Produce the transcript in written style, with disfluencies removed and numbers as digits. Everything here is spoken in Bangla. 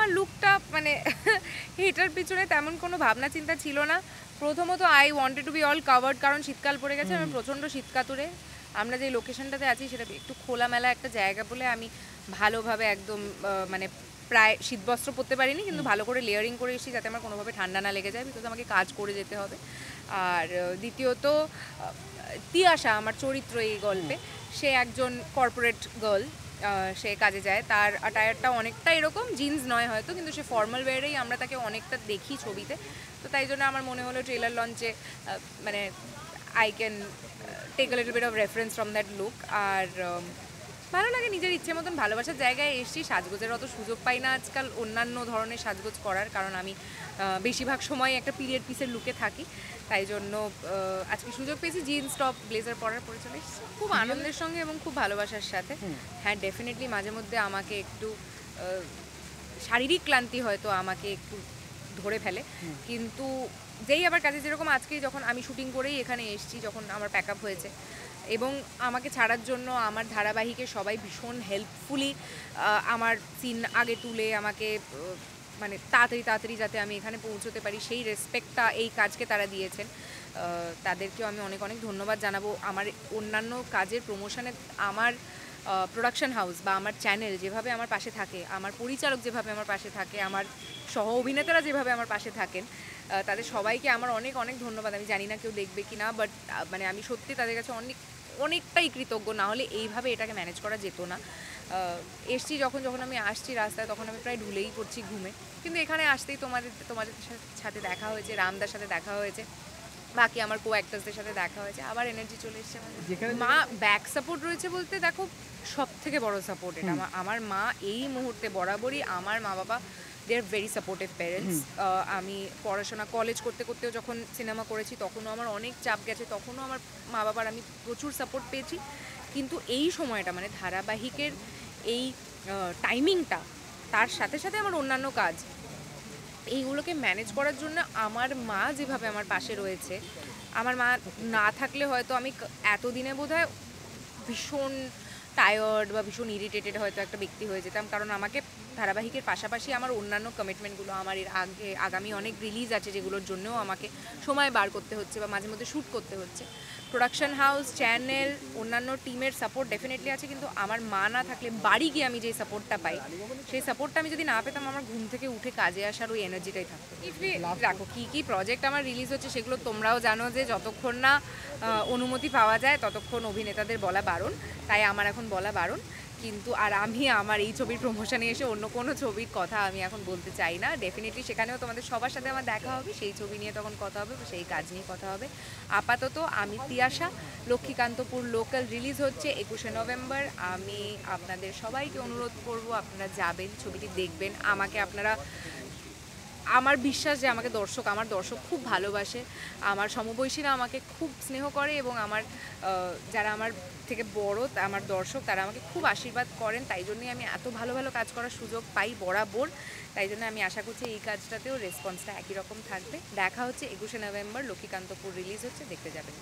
আমার লুকটা মানে এটার পিছনে তেমন কোনো ভাবনা চিন্তা ছিল না। প্রথমত I wanted to be all covered, কারণ শীতকাল পড়ে গেছে, আমি প্রচণ্ড শীতকাতুরে। আমরা যে লোকেশনটাতে আছি সেটা একটু খোলামেলা একটা জায়গা বলে আমি ভালোভাবে একদম মানে প্রায় শীতবস্ত্র পরতে পারিনি, কিন্তু ভালো করে লেয়ারিং করে এসেছি যাতে আমার কোনোভাবে ঠান্ডা না লেগে যায়, বিকজ আমাকে কাজ করে যেতে হবে। আর দ্বিতীয়ত তিয়াশা আমার চরিত্র এই গল্পে, সে একজন কর্পোরেট গার্ল, সে কাজে যায়, তার অ্যাটায়ারটা অনেকটা এরকম, জিন্স নয় হয়তো, কিন্তু সে ফর্মাল ওয়্যারেই আমরা তাকে অনেকটা দেখি ছবিতে। তো তাই জন্য আমার মনে হলো ট্রেলার লঞ্চে মানে I can take a little bit of reference from that look. আর ভালো লাগে, নিজের ইচ্ছে মতন ভালোবাসার জায়গায় এসেছি। সাজগোজের অত সুযোগ পাই না আজকাল অন্যান্য ধরনের সাজগোজ করার, কারণ আমি বেশিরভাগ সময় একটা পিরিয়ড পিসের লুকে থাকি। তাই জন্য আজকে সুযোগ পেয়েছি জিন্স টপ ব্লেজার পরার, পরে চলে এসেছি খুব আনন্দের সঙ্গে এবং খুব ভালোবাসার সাথে। হ্যাঁ, ডেফিনেটলি মাঝে মধ্যে আমাকে একটু শারীরিক ক্লান্তি হয়তো আমাকে একটু ধরে ফেলে, কিন্তু যেই আবার কাজে, যেরকম আজকে যখন আমি শুটিং করেই এখানে এসেছি, যখন আমার প্যাক আপ হয়েছে এবং আমাকে ছাড়ার জন্য আমার ধারাবাহিকে সবাই ভীষণ হেল্পফুলি আমার সিন আগে তুলে আমাকে মানে তাড়াতাড়ি যাতে আমি এখানে পৌঁছতে পারি, সেই রেসপেক্টটা এই কাজকে তারা দিয়েছেন। তাদেরকেও আমি অনেক অনেক ধন্যবাদ জানাবো। আমার অন্যান্য কাজের প্রমোশনে আমার প্রোডাকশন হাউস বা আমার চ্যানেল যেভাবে আমার পাশে থাকে, আমার পরিচালক যেভাবে আমার পাশে থাকে, আমার সহ অভিনেতারা যেভাবে আমার পাশে থাকেন, তাদের সবাইকে আমার অনেক অনেক ধন্যবাদ। আমি জানি না কেউ দেখবে কি না, বাট মানে আমি সত্যি তাদের কাছে অনেকটাই কৃতজ্ঞ। না হলে এইভাবে এটাকে ম্যানেজ করা যেত না। এসছি যখন আমি আসছি রাস্তায়, তখন আমি প্রায় ঢুলেই পড়ছি ঘুমে, কিন্তু এখানে আসতেই তোমাদের সাথে দেখা হয়েছে, রামদার সাথে দেখা হয়েছে, বাকি আমার কো অ্যাক্টার্সদের সাথে দেখা হয়েছে, আবার এনার্জি চলে এসছে। মা ব্যাক সাপোর্ট রয়েছে বলতে, দেখো সব থেকে বড় সাপোর্ট এটা আমার মা এই মুহূর্তে বরাবরই। আমার মা বাবা দে আর ভেরি সাপোর্টিভ প্যারেন্টস। আমি পড়াশোনা কলেজ করতে করতেও যখন সিনেমা করেছি তখনও আমার অনেক চাপ গেছে, তখনও আমার মা বাবার আমি প্রচুর সাপোর্ট পেয়েছি। কিন্তু এই সময়টা মানে ধারাবাহিকের এই টাইমিংটা, তার সাথে সাথে আমার অন্যান্য কাজ, এইগুলোকে ম্যানেজ করার জন্য আমার মা যেভাবে আমার পাশে রয়েছে, আমার মা না থাকলে হয়তো আমি এতদিনে বোধহয় ভীষণ টায়ার্ড বা ভীষণ ইরিটেটেড হয়তো একটা ব্যক্তি হয়ে যেতাম। কারণ আমাকে ধারাবাহিকের পাশাপাশি আমার অন্যান্য কমিটমেন্টগুলো, আমার এর আগামী অনেক রিলিজ আছে যেগুলোর জন্যও আমাকে সময় বার করতে হচ্ছে বা মাঝে মধ্যে শ্যুট করতে হচ্ছে। প্রোডাকশন হাউস, চ্যানেল, অন্যান্য টিমের সাপোর্ট ডেফিনেটলি আছে, কিন্তু আমার মা না থাকলে বাড়ি গিয়ে আমি যে সাপোর্টটা পাই, সেই সাপোর্টটা আমি যদি না পেতাম, আমার ঘুম থেকে উঠে কাজে আসার ওই এনার্জিটাই থাকতো। রাখো কী প্রজেক্ট আমার রিলিজ হচ্ছে সেগুলো তোমরাও জানো যে যতক্ষণ না অনুমতি পাওয়া যায় ততক্ষণ অভিনেতাদের বলা বারণ, তাই আমার এখন বলা বারণ। কিন্তু আর আমি আমার এই ছবির প্রমোশনে এসে অন্য কোনো ছবির কথা আমি এখন বলতে চাই না। ডেফিনেটলি সেখানেও তোমাদের সবার সাথে আমার দেখা হবে, সেই ছবি নিয়ে তখন কথা হবে, সেই কাজ নিয়ে কথা হবে। আপাতত আমি তিয়াশা, লক্ষ্মীকান্তপুর লোকাল রিলিজ হচ্ছে 21শে নভেম্বর। আমি আপনাদের সবাইকে অনুরোধ করব আপনারা যাবেন, ছবিটি দেখবেন। আপনারা, আমার বিশ্বাস যে আমার দর্শক খুব ভালোবাসে, আমার সমবয়সীরা আমাকে খুব স্নেহ করে এবং আমার যারা আমার থেকে বড় আমার দর্শক, তারা আমাকে খুব আশীর্বাদ করেন। তাই জন্যই আমি এত ভালো ভালো কাজ করার সুযোগ পাই বরাবর। তাই জন্য আমি আশা করছি এই কাজটাতেও রেসপন্সটা একই রকম থাকবে। দেখা হচ্ছে 21শে নভেম্বর, লক্ষ্মীকান্তপুর রিলিজ হচ্ছে, দেখতে যাবেন।